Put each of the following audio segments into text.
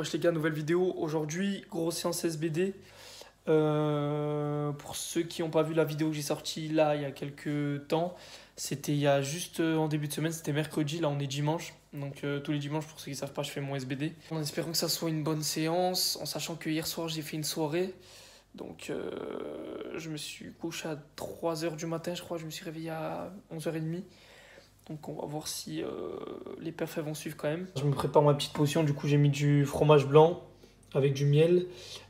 Wesh les gars, nouvelle vidéo. Aujourd'hui, grosse séance SBD. Pour ceux qui n'ont pas vu la vidéo que j'ai sortie là il y a quelques temps, c'était il y a juste en début de semaine, c'était mercredi, là on est dimanche. Donc tous les dimanches, pour ceux qui ne savent pas, je fais mon SBD. En espérant que ça soit une bonne séance, en sachant que hier soir j'ai fait une soirée. Donc je me suis couché à 3h du matin, je crois, je me suis réveillé à 11h30. Donc on va voir si les perfs vont suivre quand même. Je me prépare ma petite potion, du coup j'ai mis du fromage blanc avec du miel,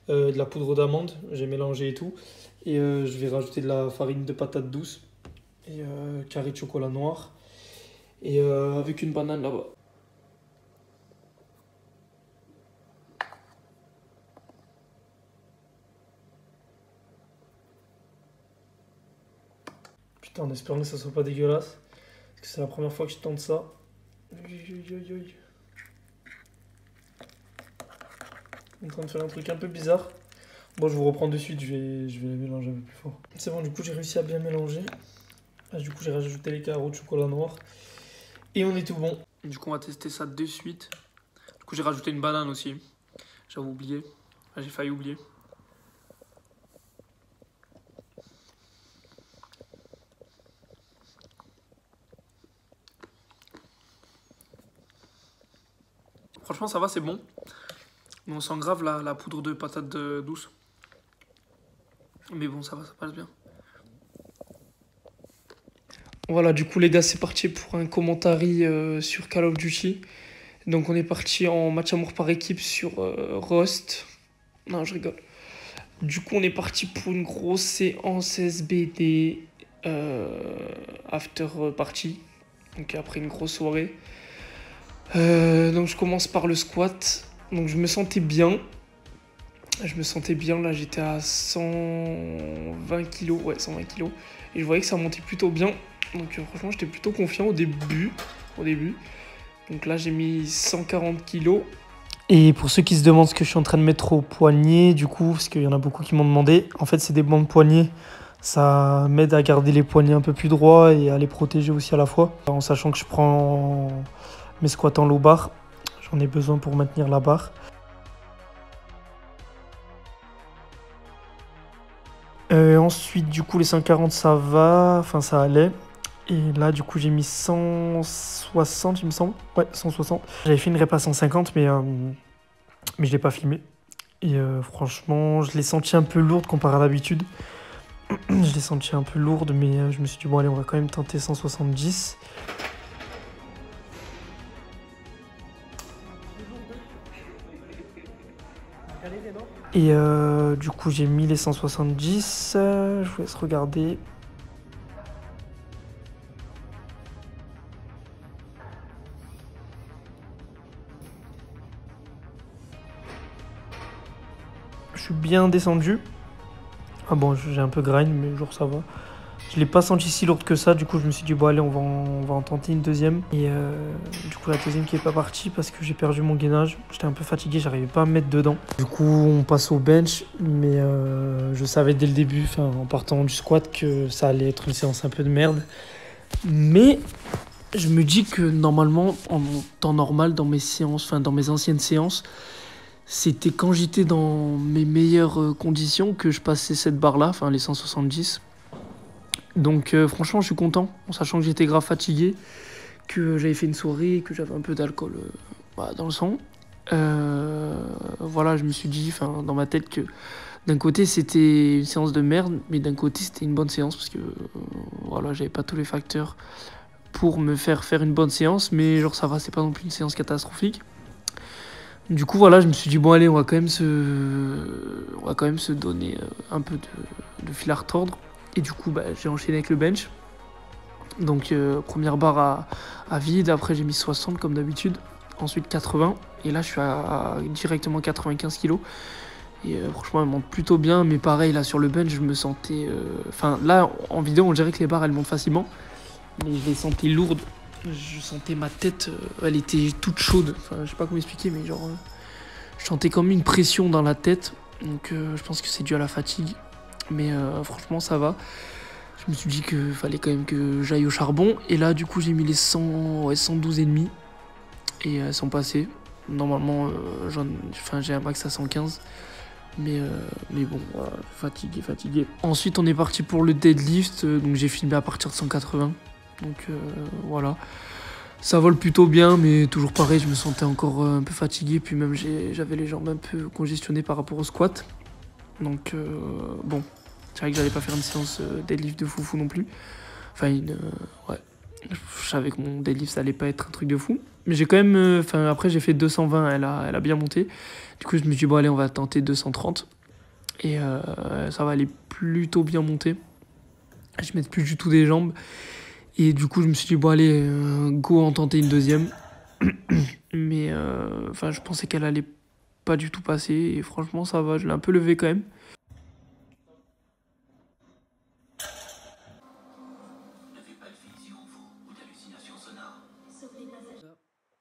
de la poudre d'amande, j'ai mélangé et tout. Et je vais rajouter de la farine de patate douce et carré de chocolat noir. Et avec une banane là-bas. Putain, en espérant que ça soit pas dégueulasse. Parce que c'est la première fois que je tente ça. On est en train de faire un truc un peu bizarre. Bon, je vous reprends de suite, je vais les mélanger un peu plus fort. C'est bon, du coup, j'ai réussi à bien mélanger. Là, du coup, j'ai rajouté les carreaux de chocolat noir. Et on est tout bon. Du coup, on va tester ça de suite. Du coup, j'ai rajouté une banane aussi. J'avais oublié. Enfin, j'ai failli oublier. Franchement, ça va, c'est bon. Mais on sent grave la poudre de patate douce. Mais bon, ça va, ça passe bien. Voilà, du coup, les gars, c'est parti pour un commentary sur Call of Duty. Donc, on est parti en match amour par équipe sur Rust. Non, je rigole. Du coup, on est parti pour une grosse séance SBD after party. Donc, après une grosse soirée. Donc, je commence par le squat. Donc, je me sentais bien. Là, j'étais à 120 kg. Ouais, 120 kg. Et je voyais que ça montait plutôt bien. Donc, franchement, j'étais plutôt confiant au début. Donc là, j'ai mis 140 kg. Et pour ceux qui se demandent ce que je suis en train de mettre au poignet, du coup, parce qu'il y en a beaucoup qui m'ont demandé, en fait, c'est des bandes poignets. Ça m'aide à garder les poignets un peu plus droits et à les protéger aussi à la fois. En sachant que je prends mes squats en low bar. J'en ai besoin pour maintenir la barre. Ensuite, du coup, les 140, ça va. Enfin, ça allait. Et là, du coup, j'ai mis 160, il me semble. Ouais, 160. J'avais fait une rep à 150, mais je ne l'ai pas filmé. Et franchement, je l'ai senti un peu lourde comparé à d'habitude. Je l'ai senti un peu lourde, mais je me suis dit, bon, allez, on va quand même tenter 170. Et du coup, j'ai mis les 170. Je vous laisse regarder. Je suis bien descendu. Ah bon, j'ai un peu grind, mais genre ça va. Je l'ai pas senti si lourde que ça, du coup je me suis dit bon allez on va en tenter une deuxième. Et du coup la deuxième qui est pas partie parce que j'ai perdu mon gainage. J'étais un peu fatigué, j'arrivais pas à me mettre dedans. Du coup on passe au bench, mais je savais dès le début, en partant du squat, que ça allait être une séance un peu de merde. Mais je me dis que normalement, en temps normal, dans mes séances, dans mes anciennes séances, c'était quand j'étais dans mes meilleures conditions que je passais cette barre-là, les 170. Donc franchement, je suis content, en sachant que j'étais grave fatigué, que j'avais fait une soirée et que j'avais un peu d'alcool dans le sang. Voilà, je me suis dit, dans ma tête, que d'un côté, c'était une séance de merde, mais d'un côté, c'était une bonne séance, parce que voilà, j'avais pas tous les facteurs pour me faire une bonne séance, mais genre ça va, c'est pas non plus une séance catastrophique. Du coup, voilà, je me suis dit, bon, allez, on va quand même se donner un peu de fil à retordre. Et du coup, j'ai enchaîné avec le bench. Donc, première barre à vide. Après, j'ai mis 60 comme d'habitude. Ensuite, 80. Et là, je suis à directement 95 kg. Et franchement, elle monte plutôt bien. Mais pareil, là, sur le bench, je me sentais... là, en vidéo, on dirait que les barres, elles montent facilement. Mais je les sentais lourdes. Je sentais ma tête, elle était toute chaude. Je sais pas comment expliquer, mais genre, je sentais comme une pression dans la tête. Donc, je pense que c'est dû à la fatigue. Mais franchement, ça va. Je me suis dit qu'il fallait quand même que j'aille au charbon. Et là, du coup, j'ai mis les 112,5. Et elles sont passées. Normalement, j'ai un max à 115. Mais bon, voilà, fatigué. Ensuite, on est parti pour le deadlift. Donc, j'ai filmé à partir de 180. Donc, voilà. Ça vole plutôt bien, mais toujours pareil, je me sentais encore un peu fatigué. Puis même, j'avais les jambes un peu congestionnées par rapport au squat. Donc, bon, c'est vrai que j'allais pas faire une séance deadlift de foufou non plus. Enfin, ouais. Je savais que mon deadlift, ça allait pas être un truc de fou. Mais j'ai quand même... après, j'ai fait 220, elle a bien monté. Du coup, je me suis dit, bon, allez, on va tenter 230. Et ça va aller plutôt bien monter. Je mets plus du tout des jambes. Et du coup, je me suis dit, bon, allez, go en tenter une deuxième. Mais je pensais qu'elle allait pas du tout passer. Et franchement, ça va, je l'ai un peu levé quand même.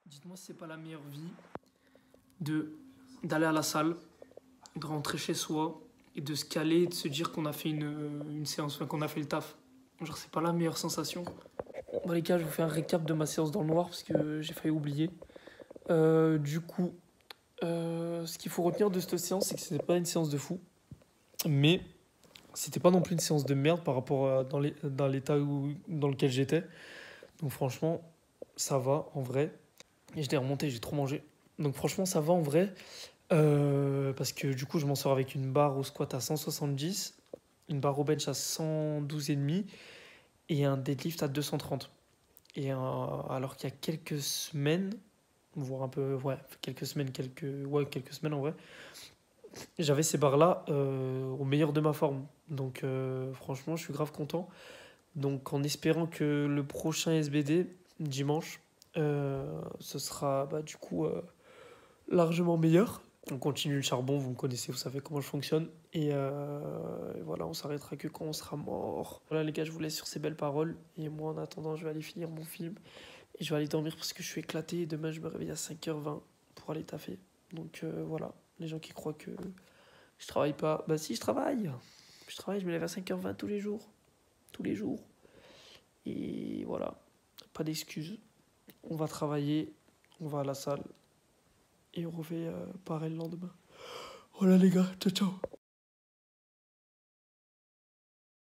Dites-moi si c'est pas la meilleure vie d'aller à la salle, de rentrer chez soi et de se caler et de se dire qu'on a fait une séance, enfin, qu'on a fait le taf. Genre, c'est pas la meilleure sensation. Bon, les gars, je vous fais un récap de ma séance dans le noir parce que j'ai failli oublier. Du coup, ce qu'il faut retenir de cette séance, c'est que c'était pas une séance de fou, mais c'était pas non plus une séance de merde par rapport à dans l'état dans lequel j'étais. Donc, franchement, ça va en vrai. Et je l'ai remonté, j'ai trop mangé. Donc, franchement, ça va en vrai. Parce que du coup, je m'en sors avec une barre au squat à 170, une barre au bench à 112,5 et un deadlift à 230. Et alors qu'il y a quelques semaines, voire un peu, ouais, quelques semaines en vrai, j'avais ces barres-là au meilleur de ma forme. Donc franchement, je suis grave content. Donc en espérant que le prochain SBD, dimanche, ce sera du coup largement meilleur. On continue le charbon, vous me connaissez, vous savez comment je fonctionne. Et voilà, on s'arrêtera que quand on sera mort. Voilà les gars, je vous laisse sur ces belles paroles. Et moi en attendant, je vais aller finir mon film. Et je vais aller dormir parce que je suis éclaté. Et demain, je me réveille à 5h20 pour aller taffer. Donc voilà, les gens qui croient que je travaille pas. Bah si, je travaille. Je travaille, je me lève à 5h20 tous les jours. Tous les jours. Et voilà, pas d'excuses. On va travailler, on va à la salle. Et on refait pareil le lendemain. Voilà les gars, ciao ciao.